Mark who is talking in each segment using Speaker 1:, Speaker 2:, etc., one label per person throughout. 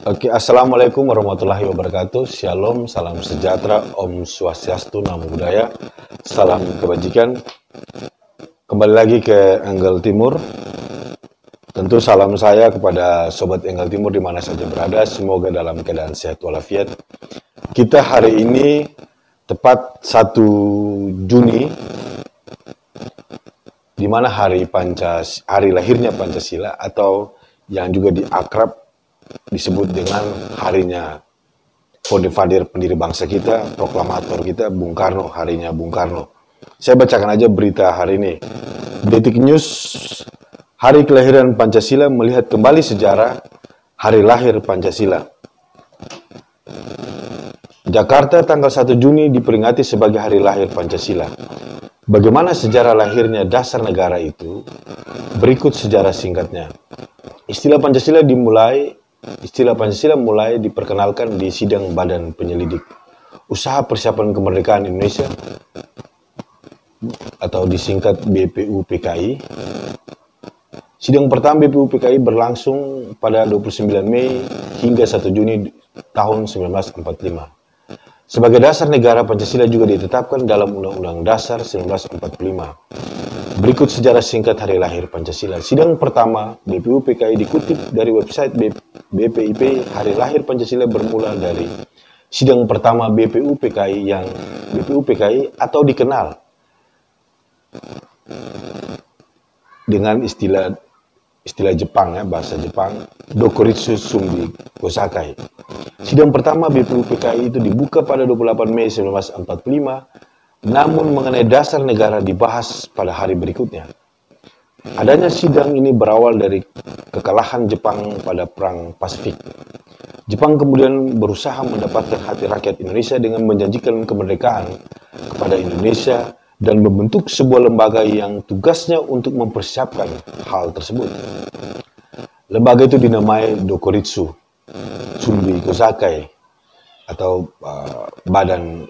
Speaker 1: Oke, assalamualaikum warahmatullahi wabarakatuh. Shalom, salam sejahtera, Om Swastiastu, Namo Buddhaya, salam kebajikan. Kembali lagi ke Angle Timur. Tentu salam saya kepada Sobat Angle Timur di mana saja berada. Semoga dalam keadaan sehat walafiat. Kita hari ini tepat 1 Juni, di mana hari lahirnya Pancasila, atau yang juga disebut dengan harinya Founder pendiri bangsa kita, proklamator kita, Bung Karno, harinya Bung Karno. Saya bacakan aja berita hari ini. Detik News, hari kelahiran Pancasila, melihat kembali sejarah hari lahir Pancasila. Jakarta, tanggal 1 Juni diperingati sebagai hari lahir Pancasila. Bagaimana sejarah lahirnya dasar negara itu? Berikut sejarah singkatnya. Istilah Pancasila mulai diperkenalkan di sidang Badan Penyelidik Usaha Persiapan Kemerdekaan Indonesia atau disingkat BPUPKI. Sidang pertama BPUPKI berlangsung pada 29 Mei hingga 1 Juni tahun 1945. Sebagai dasar negara, Pancasila juga ditetapkan dalam Undang-Undang Dasar 1945. Berikut sejarah singkat hari lahir Pancasila. Sidang pertama BPUPKI dikutip dari website BPIP. Hari lahir Pancasila bermula dari sidang pertama BPUPKI atau dikenal dengan istilah Jepang, bahasa Jepang, Dokuritsu Sumbi Gosakai. Sidang pertama BPUPKI itu dibuka pada 28 Mei 1945, namun mengenai dasar negara dibahas pada hari berikutnya. Adanya sidang ini berawal dari kekalahan Jepang pada Perang Pasifik. Jepang kemudian berusaha mendapatkan hati rakyat Indonesia dengan menjanjikan kemerdekaan kepada Indonesia dan membentuk sebuah lembaga yang tugasnya untuk mempersiapkan hal tersebut. Lembaga itu dinamai Dokuritsu Sumbi Gosakai atau Badan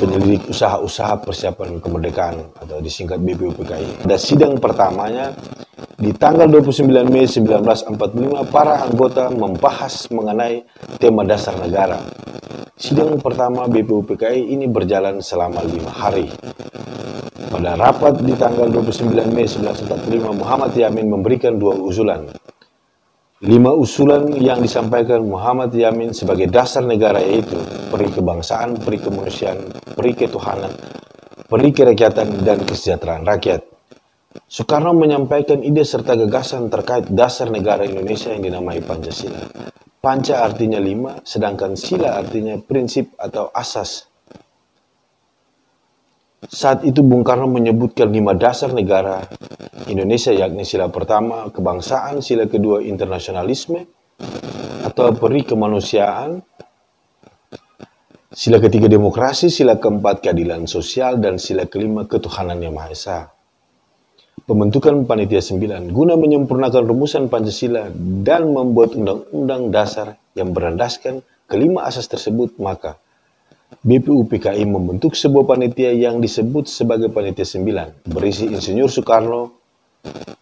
Speaker 1: Penyelidik Usaha Persiapan Kemerdekaan atau disingkat BPUPKI. Pada sidang pertamanya di tanggal 29 Mei 1945, para anggota membahas mengenai tema dasar negara. Sidang pertama BPUPKI ini berjalan selama 5 hari. Pada rapat di tanggal 29 Mei 1945, Muhammad Yamin memberikan 2 usulan. 5 usulan yang disampaikan Muhammad Yamin sebagai dasar negara yaitu peri kebangsaan, peri kemanusiaan, peri ketuhanan, peri kerakyatan, dan kesejahteraan rakyat. Soekarno menyampaikan ide serta gagasan terkait dasar negara Indonesia yang dinamai Pancasila. Panca artinya 5, sedangkan sila artinya prinsip atau asas. Saat itu Bung Karno menyebutkan 5 dasar negara Indonesia, yakni sila pertama kebangsaan, sila kedua internasionalisme atau peri kemanusiaan, sila ketiga demokrasi, sila keempat keadilan sosial, dan sila kelima ketuhanan yang Maha Esa. Pembentukan Panitia 9 guna menyempurnakan rumusan Pancasila dan membuat undang-undang dasar yang berlandaskan kelima asas tersebut, maka BPUPKI membentuk sebuah panitia yang disebut sebagai Panitia 9, berisi Insinyur Soekarno,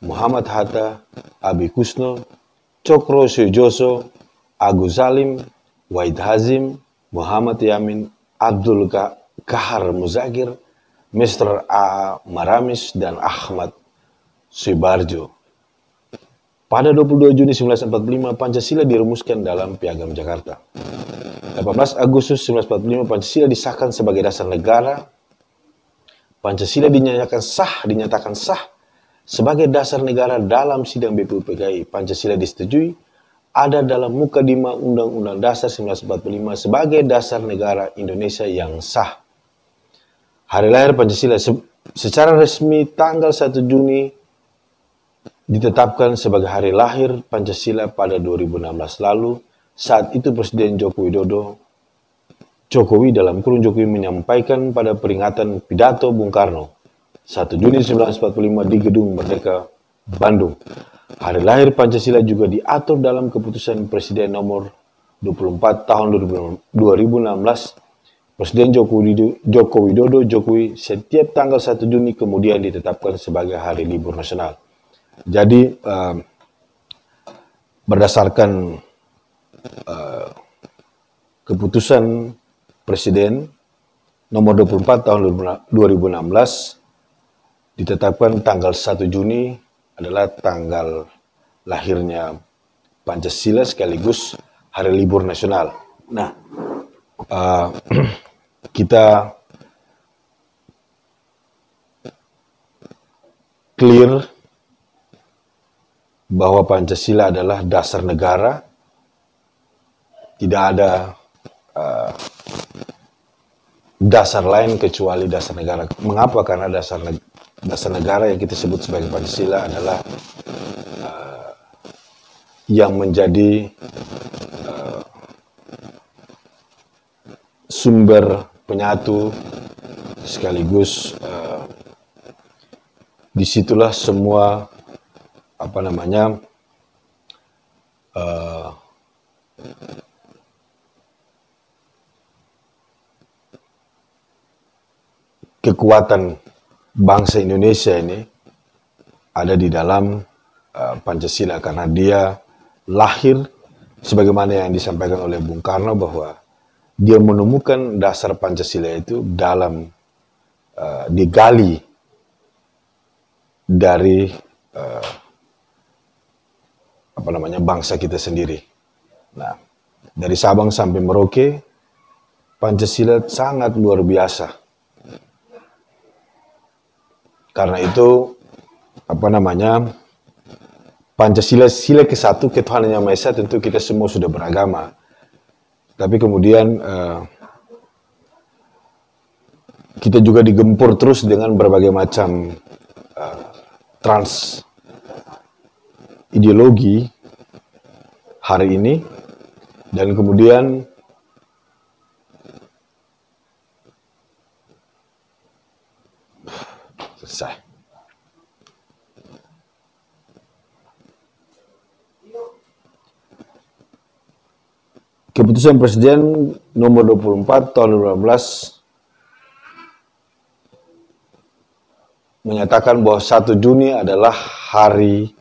Speaker 1: Muhammad Hatta, Abi Kusno, Cokro Sujoso, Agus Salim, Wahid Hazim, Muhammad Yamin, Abdul Kahar Muzakir, Mr. A. Maramis, dan Ahmad Subarjo. Pada 22 Juni 1945, Pancasila dirumuskan dalam Piagam Jakarta. 18 Agustus 1945, Pancasila disahkan sebagai dasar negara. Pancasila dinyatakan sah sebagai dasar negara dalam sidang BPUPKI. Pancasila disetujui ada dalam Mukadimah Undang-Undang Dasar 1945 sebagai dasar negara Indonesia yang sah. Hari lahir Pancasila secara resmi tanggal 1 Juni ditetapkan sebagai hari lahir Pancasila pada 2016 lalu. Saat itu Presiden Jokowi menyampaikan pada peringatan pidato Bung Karno 1 Juni 1945 di Gedung Merdeka, Bandung. Hari lahir Pancasila juga diatur dalam keputusan Presiden nomor 24 tahun 2016. Presiden Joko Widodo setiap tanggal 1 Juni kemudian ditetapkan sebagai hari libur nasional. Jadi berdasarkan keputusan Presiden nomor 24 tahun 2016 ditetapkan tanggal 1 Juni adalah tanggal lahirnya Pancasila sekaligus hari libur nasional. Nah, kita clear bahwa Pancasila adalah dasar negara, tidak ada dasar lain kecuali dasar negara. Mengapa? Karena dasar negara yang kita sebut sebagai Pancasila adalah yang menjadi sumber penyatu sekaligus disitulah semua kekuatan bangsa Indonesia ini ada di dalam Pancasila, karena dia lahir sebagaimana yang disampaikan oleh Bung Karno bahwa dia menemukan dasar Pancasila itu dalam digali dari bangsa kita sendiri. Nah, dari Sabang sampai Merauke, Pancasila sangat luar biasa. Karena itu Pancasila sila ke-1 ketuhanan yang Maha Esa, tentu kita semua sudah beragama. Tapi kemudian kita juga digempur terus dengan berbagai macam trans ideologi hari ini, dan kemudian selesai. Keputusan Presiden nomor 24 tahun 2015 menyatakan bahwa 1 Juni adalah hari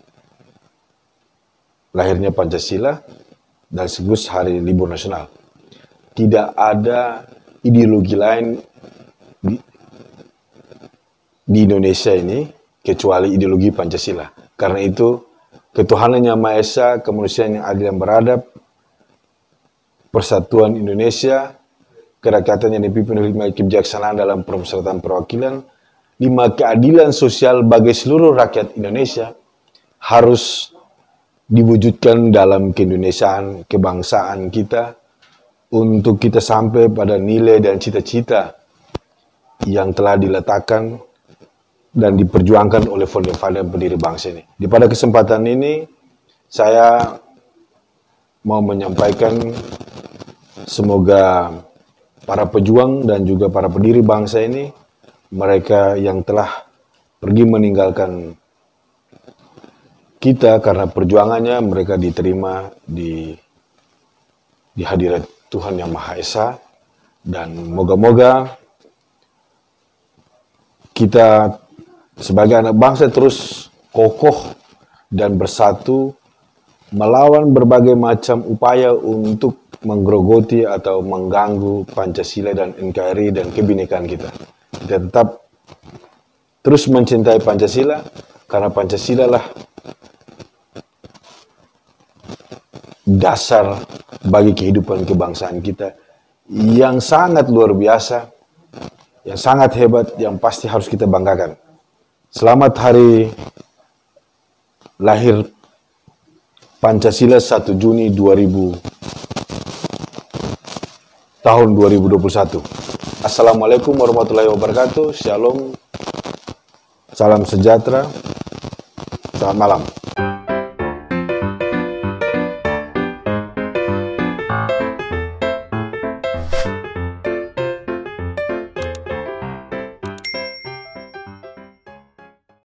Speaker 1: lahirnya Pancasila dan sekaligus hari libur nasional. Tidak ada ideologi lain di Indonesia ini kecuali ideologi Pancasila. Karena itu ketuhanan yang Maha Esa, kemanusiaan yang adil dan beradab, persatuan Indonesia, kerakyatan yang dipimpin oleh 5 kebijaksanaan dalam permusyawaratan perwakilan, 5 keadilan sosial bagi seluruh rakyat Indonesia harus diwujudkan dalam keindonesiaan, kebangsaan kita, untuk kita sampai pada nilai dan cita-cita yang telah diletakkan dan diperjuangkan oleh founder-founder pendiri bangsa ini. Di pada kesempatan ini, saya mau menyampaikan semoga para pejuang dan juga para pendiri bangsa ini, mereka yang telah pergi meninggalkan kita karena perjuangannya, mereka diterima di hadirat Tuhan Yang Maha Esa, dan moga-moga kita sebagai anak bangsa terus kokoh dan bersatu melawan berbagai macam upaya untuk menggerogoti atau mengganggu Pancasila dan NKRI dan kebinekaan kita. Kita tetap terus mencintai Pancasila, karena Pancasila lah dasar bagi kehidupan kebangsaan kita yang sangat luar biasa, yang sangat hebat, yang pasti harus kita banggakan. Selamat hari lahir Pancasila 1 Juni 2021. Assalamualaikum warahmatullahi wabarakatuh. Shalom. Salam sejahtera. Selamat malam.